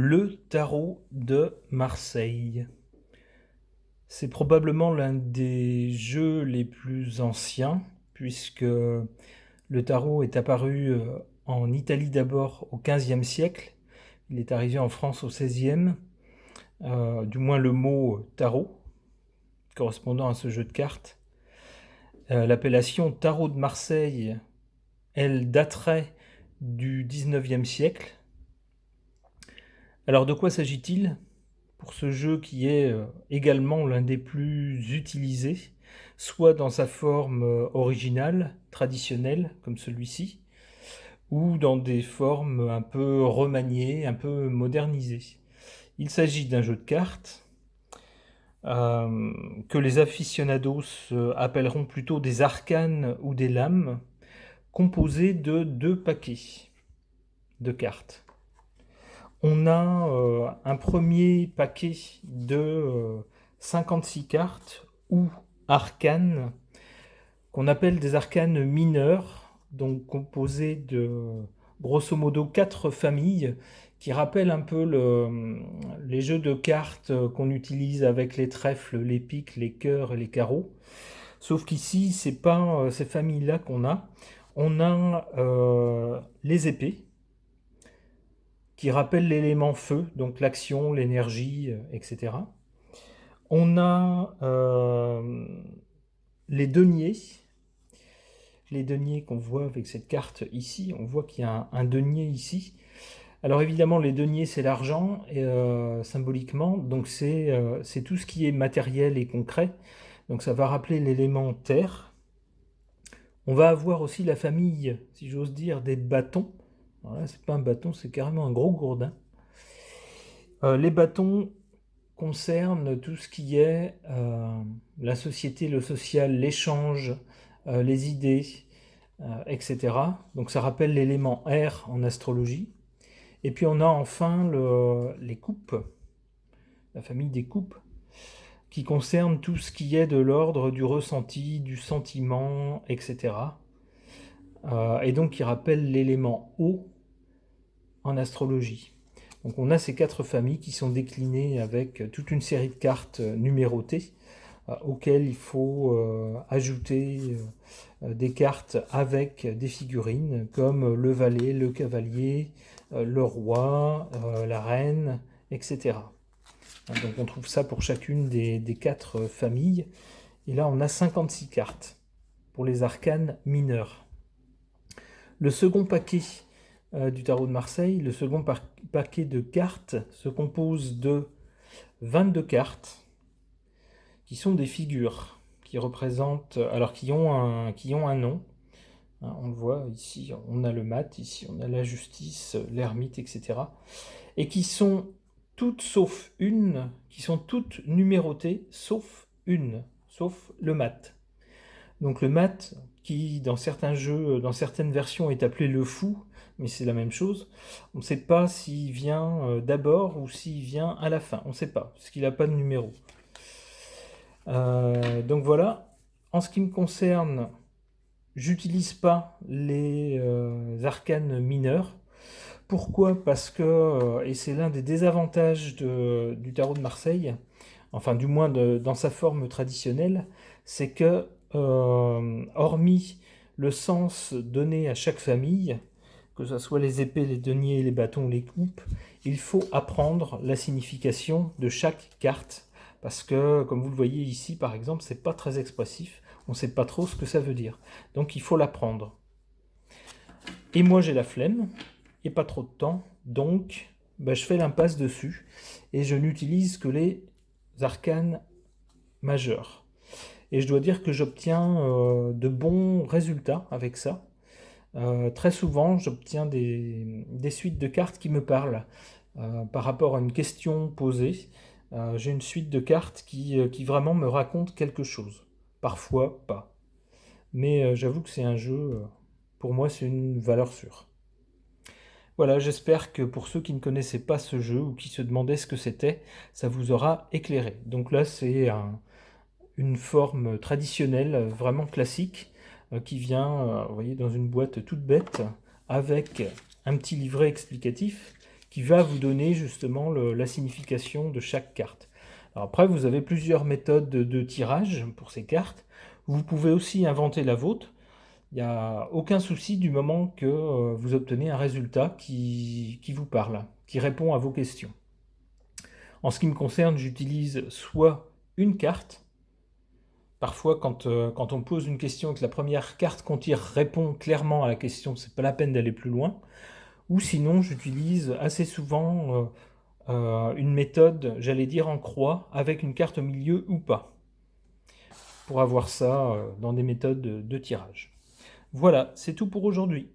Le tarot de Marseille. C'est probablement l'un des jeux les plus anciens, puisque le tarot est apparu en Italie d'abord au XVe siècle. Il est arrivé en France au XVIe, du moins le mot tarot, correspondant à ce jeu de cartes. L'appellation tarot de Marseille, elle daterait du XIXe siècle. Alors de quoi s'agit-il pour ce jeu qui est également l'un des plus utilisés, soit dans sa forme originale, traditionnelle, comme celui-ci, ou dans des formes un peu remaniées, un peu modernisées. Il s'agit d'un jeu de cartes que les aficionados appelleront plutôt des arcanes ou des lames, composés de 2 paquets de cartes. On a un premier paquet de 56 cartes ou arcanes, qu'on appelle des arcanes mineurs, donc composés de grosso modo 4 familles, qui rappellent un peu les jeux de cartes qu'on utilise avec les trèfles, les piques, les cœurs et les carreaux. Sauf qu'ici, c'est pas ces familles-là qu'on a. On a les épées, qui rappellent l'élément feu, donc l'action, l'énergie, etc. On a les deniers qu'on voit avec cette carte ici. On voit qu'il y a un denier ici. Alors évidemment, les deniers, c'est l'argent, symboliquement, donc c'est tout ce qui est matériel et concret. Donc ça va rappeler l'élément terre. On va avoir aussi la famille, si j'ose dire, des bâtons. Alors là, c'est pas un bâton, c'est carrément un gros gourdin. Les bâtons concernent tout ce qui est la société, le social, l'échange, les idées, etc. Donc ça rappelle l'élément air en astrologie. Et puis on a enfin les coupes, la famille des coupes, qui concerne tout ce qui est de l'ordre du ressenti, du sentiment, etc. Et donc qui rappelle l'élément eau en astrologie. Donc on a ces 4 familles qui sont déclinées avec toute une série de cartes numérotées auxquelles il faut ajouter des cartes avec des figurines comme le valet, le cavalier, le roi, la reine, etc. Donc on trouve ça pour chacune des 4 familles. Et là on a 56 cartes pour les arcanes mineurs. Le second paquet du tarot de Marseille, le second paquet de cartes se compose de 22 cartes qui sont des figures qui représentent, alors qui ont un nom. On le voit ici, on a le mat, ici on a la justice, l'ermite, etc. Et qui sont toutes sauf une, qui sont toutes numérotées sauf une, sauf le mat. Donc le mat, qui dans certains jeux, dans certaines versions est appelé le fou, mais c'est la même chose. On ne sait pas s'il vient d'abord ou s'il vient à la fin. On ne sait pas, parce qu'il n'a pas de numéro. Donc voilà. En ce qui me concerne, j'utilise pas les arcanes mineurs. Pourquoi? Parce que, et c'est l'un des désavantages du tarot de Marseille, enfin du moins dans sa forme traditionnelle, c'est que, hormis le sens donné à chaque famille, que ce soit les épées, les deniers, les bâtons, les coupes, il faut apprendre la signification de chaque carte. Parce que, comme vous le voyez ici, par exemple, c'est pas très expressif. On ne sait pas trop ce que ça veut dire. Donc il faut l'apprendre. Et moi, j'ai la flemme et pas trop de temps. Donc, je fais l'impasse dessus. Et je n'utilise que les arcanes majeurs. Et je dois dire que j'obtiens de bons résultats avec ça. Très souvent, j'obtiens des suites de cartes qui me parlent par rapport à une question posée. J'ai une suite de cartes qui vraiment me raconte quelque chose. Parfois, pas. Mais j'avoue que c'est un jeu, pour moi, c'est une valeur sûre. Voilà, j'espère que pour ceux qui ne connaissaient pas ce jeu ou qui se demandaient ce que c'était, ça vous aura éclairé. Donc là, c'est une forme traditionnelle, vraiment classique, qui vient, vous voyez, dans une boîte toute bête, avec un petit livret explicatif qui va vous donner justement la signification de chaque carte. Alors après, vous avez plusieurs méthodes de tirage pour ces cartes. Vous pouvez aussi inventer la vôtre. Il n'y a aucun souci du moment que vous obtenez un résultat qui vous parle, qui répond à vos questions. En ce qui me concerne, j'utilise soit une carte. Parfois, quand on pose une question et que la première carte qu'on tire répond clairement à la question, c'est pas la peine d'aller plus loin. Ou sinon, j'utilise assez souvent une méthode, j'allais dire en croix, avec une carte au milieu ou pas, pour avoir ça dans des méthodes de tirage. Voilà, c'est tout pour aujourd'hui.